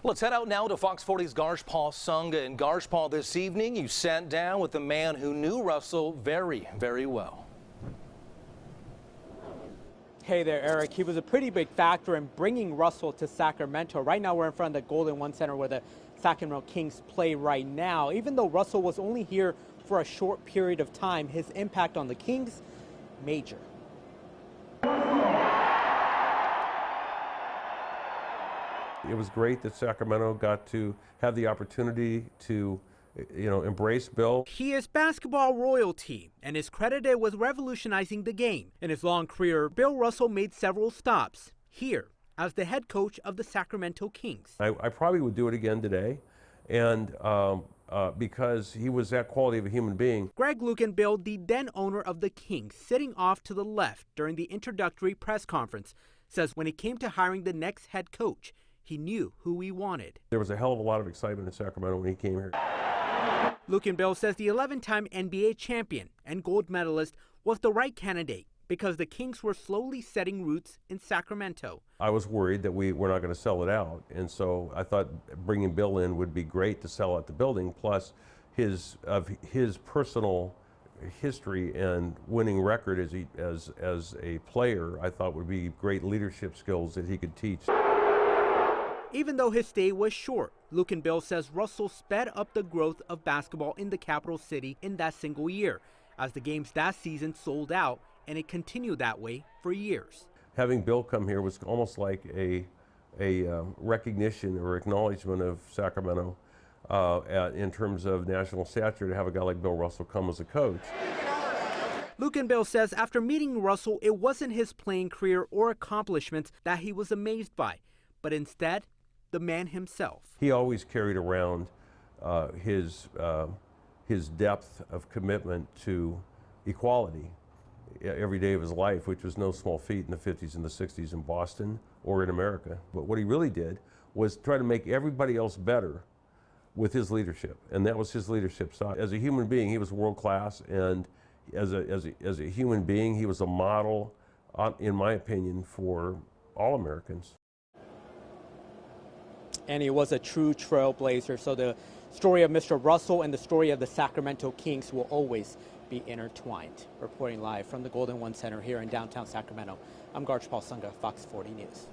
Let's head out now to Fox 40's Garshpal Sangha. In Garshpal this evening, you sat down with a man who knew Russell very, very well. Hey there, Eric. He was a pretty big factor in bringing Russell to Sacramento. Right now, we're in front of the Golden One Center where the Sacramento Kings play right now. Even though Russell was only here for a short period of time, his impact on the Kings, major. It was great that Sacramento got to have the opportunity to, embrace Bill. He is basketball royalty and is credited with revolutionizing the game. In his long career, Bill Russell made several stops here as the head coach of the Sacramento Kings. I probably would do it again today, and because he was that quality of a human being. Greg Lukenbill, the then owner of the Kings, sitting off to the left during the introductory press conference, says when it came to hiring the next head coach, he knew who he wanted. There was a hell of a lot of excitement in Sacramento when he came here. Lukenbill says the 11-time NBA champion and gold medalist was the right candidate because the Kings were slowly setting roots in Sacramento. I was worried that we were not going to sell it out, and so I thought bringing Bill in would be great to sell out the building, plus his personal history and winning record as a player, I thought would be great leadership skills that he could teach. Even though his stay was short, Lukenbill says Russell sped up the growth of basketball in the capital city in that single year, as the games that season sold out, and it continued that way for years. Having Bill come here was almost like a recognition or acknowledgement of Sacramento in terms of national stature, to have a guy like Bill Russell come as a coach. Lukenbill says after meeting Russell, it wasn't his playing career or accomplishments that he was amazed by, but instead, the man himself. He always carried around his depth of commitment to equality every day of his life, which was no small feat in the 50s and the 60s in Boston or in America. But what he really did was try to make everybody else better with his leadership, and that was his leadership style. As a human being, he was world class, and as a human being, he was a model, in my opinion, for all Americans. And he was a true trailblazer. So the story of Mr. Russell and the story of the Sacramento Kings will always be intertwined. Reporting live from the Golden One Center here in downtown Sacramento, I'm Garshpal Sangha, Fox 40 News.